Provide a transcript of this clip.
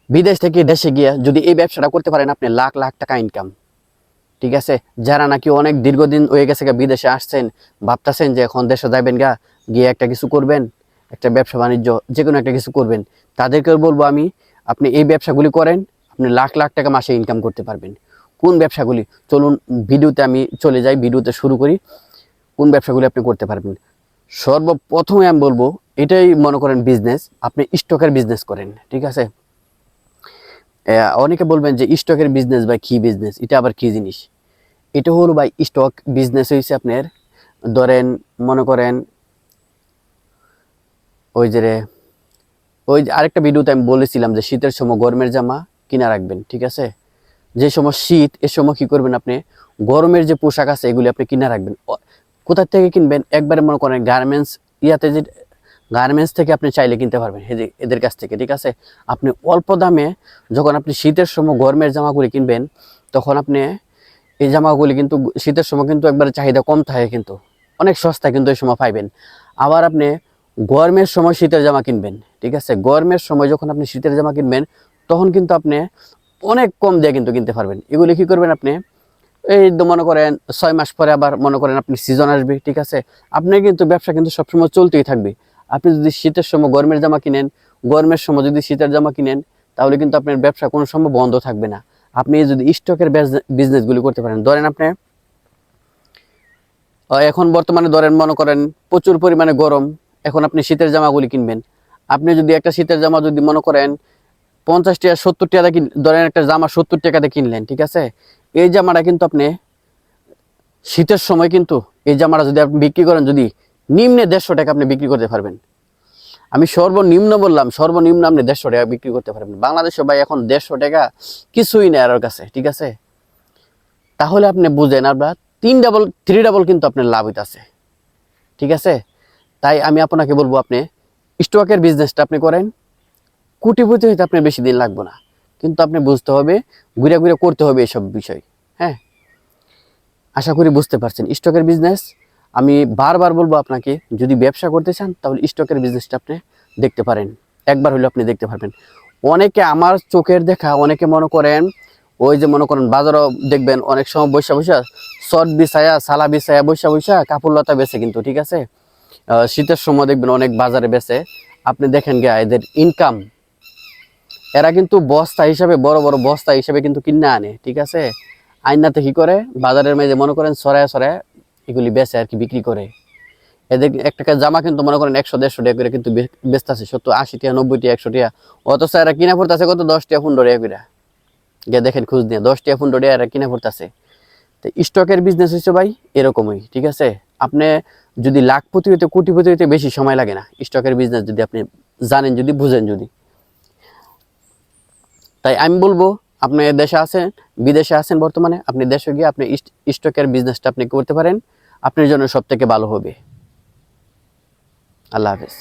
বিদেশ থেকে দেশে গিয়ে যদি এই ব্যবসাটা করতে পারেন, আপনি লাখ লাখ টাকা ইনকাম। ঠিক আছে, যারা নাকি অনেক দীর্ঘদিন হয়ে গেছে বিদেশে আসছেন, ভাবতেছেন যে এখন দেশে যাবেন গিয়ে একটা কিছু করবেন, একটা ব্যবসা বাণিজ্য যে কোনো একটা কিছু করবেন, তাদেরকে বলবো আমি, আপনি এই ব্যবসাগুলি করেন, আপনি লাখ লাখ টাকা মাসে ইনকাম করতে পারবেন। কোন ব্যবসাগুলি, চলুন ভিডিওতে আমি চলে যাই, ভিডিওতে শুরু করি কোন ব্যবসাগুলি আপনি করতে পারবেন। সর্বপ্রথমে আমি বলবো, এটাই মনে করেন বিজনেস, আপনি স্টকের বিজনেস করেন। ঠিক আছে, অনেকে বলবেন যে স্টকের বিজনেস বা কি বিজনেস, এটা আবার কি জিনিস? এটা হলো ভাই, স্টক বিজনেস হয়েছে আপনার, ধরেন মনে করেন ওই যে আরেকটা ভিডিওতে আমি বলেছিলাম যে শীতের সময় গরমের জামা কিনা রাখবেন। ঠিক আছে, যে সময় শীত, এ সময় কি করবেন, আপনি গরমের যে পোশাক আছে এগুলি আপনি কিনা রাখবেন। কোথা থেকে কিনবেন? একবারে মনে করেন গার্মেন্টস ইয়াতে, যে গার্মেন্টস থেকে আপনি চাইলে কিনতে পারবেন এদের কাছ থেকে। ঠিক আছে, আপনি অল্প দামে যখন আপনি শীতের সময় গরমের জামাগুলি কিনবেন, তখন আপনি এই জামাগুলি কিন্তু শীতের সময় কিন্তু একবারে চাহিদা কম থাকে, কিন্তু অনেক সস্তা কিন্তু এই সময় পাইবেন। আবার আপনি গরমের সময় শীতের জামা কিনবেন। ঠিক আছে, গরমের সময় যখন আপনি শীতের জামা কিনবেন, তখন কিন্তু আপনি অনেক কম দিয়ে কিন্তু কিনতে পারবেন। এগুলি কি করবেন, আপনি এই মনে করেন 6 মাস পরে আবার মনে করেন আপনি সিজন আসবে। ঠিক আছে, আপনার কিন্তু ব্যবসা কিন্তু সবসময় চলতেই থাকবে। আপনি যদি শীতের সময় গরমের জামা কিনেন, গরমের সময় যদি শীতের জামা কিনেন, তাহলে কিন্তু আপনার ব্যবসা কোনো সময় বন্ধ থাকবে না। আপনি যদি স্টকের বিজনেসগুলি করতে পারেন, ধরেন আপনি এখন বর্তমানে ধরেন মনে করেন প্রচুর পরিমাণে গরম, এখন আপনি শীতের জামাগুলি কিনবেন। আপনি যদি একটা শীতের জামা যদি মনে করেন 50 টাকা 70 টাকা ধরেন একটা জামা 70 টাকাতে কিনলেন। ঠিক আছে, এই জামাটা কিন্তু আপনি শীতের সময় কিন্তু এই জামাটা যদি আপনি বিক্রি করেন, যদি নিম্নে 150 টাকা আপনি বিক্রি করতে পারবেন। আমি সর্বনিম্ন বললাম, সর্বনিম্ন আপনি 150 টাকা বিক্রি করতে পারবেন। বাংলাদেশে ভাই এখন 150 টাকা কিছুই নেই আর কাছে। ঠিক আছে, তাহলে আপনি বুঝেন আপনার 3 ডাবল কিন্তু আপনার লাভ হইতেছে। ঠিক আছে, তাই আমি আপনাকে বলবো, আপনি স্টকের বিজনেসটা আপনি করেন, কোটিপতি হইতে আপনার বেশি দিন লাগবে না, কিন্তু আপনি বুঝতে হবে, ঘুরে ঘুরে করতে হবে এসব বিষয়। হ্যাঁ, আশা করি বুঝতে পারছেন স্টকের বিজনেস। আমি বারবার বলবো আপনাকে, যদি ব্যবসা করতে চান তাহলে স্টকের বিজনেসটা আপনি দেখতে পারেন, একবার হলে আপনি দেখতে পারবেন। অনেকে আমার চোখের দেখা, অনেকে মনে করেন ওই যে মনে করেন বাজারও দেখবেন অনেক সময় বৈশা বৈশা শর্ট বিছায়া সালা বিছায়া বৈশা বৈশা কাপড় লতা বেচে কিন্তু। ঠিক আছে, শীতের সময় দেখবেন অনেক বাজারে বেচে, আপনি দেখেন গিয়া এদের ইনকাম, এরা কিন্তু বস্তা হিসাবে, বড় বড় বস্তা হিসাবে কিন্তু কিনে আনে। ঠিক আছে, আইনাতে কি করে, বাজারের মেঝে মনে করেন ছড়ায় ছড়ায় এগুলি বেচে আর কি, বিক্রি করে। এদের একটা জামা কিন্তু মনে করেন 100-150 টাকা করে কিন্তু বেচতেছে, 70-80 টাকা 90 টাকা 100 টাকা, অথচ এরা কিনা পড়তেছে কত, 10 টাকা 15 টাকা করে। গিয়ে দেখেন খোঁজ নিয়ে, 10 টাকা 15 টাকা এরা কিনা পড়তেছে। তো স্টকের বিজনেস হচ্ছে ভাই এরকমই। ঠিক আছে, আপনি যদি লাখপতি হইতে কোটিপতি হইতে বেশি সময় লাগে না স্টকের বিজনেস যদি আপনি জানেন, যদি বুঝেন, যদি। তাই আমি বলবো, আপনি দেশে আছেন, বিদেশে আছেন বর্তমানে, আপনি দেশে গিয়ে আপনি স্টকের বিজনেসটা আপনি করতে পারেন, আপনার জন্য সব থেকে ভালো হবে। আল্লাহ হাফেজ।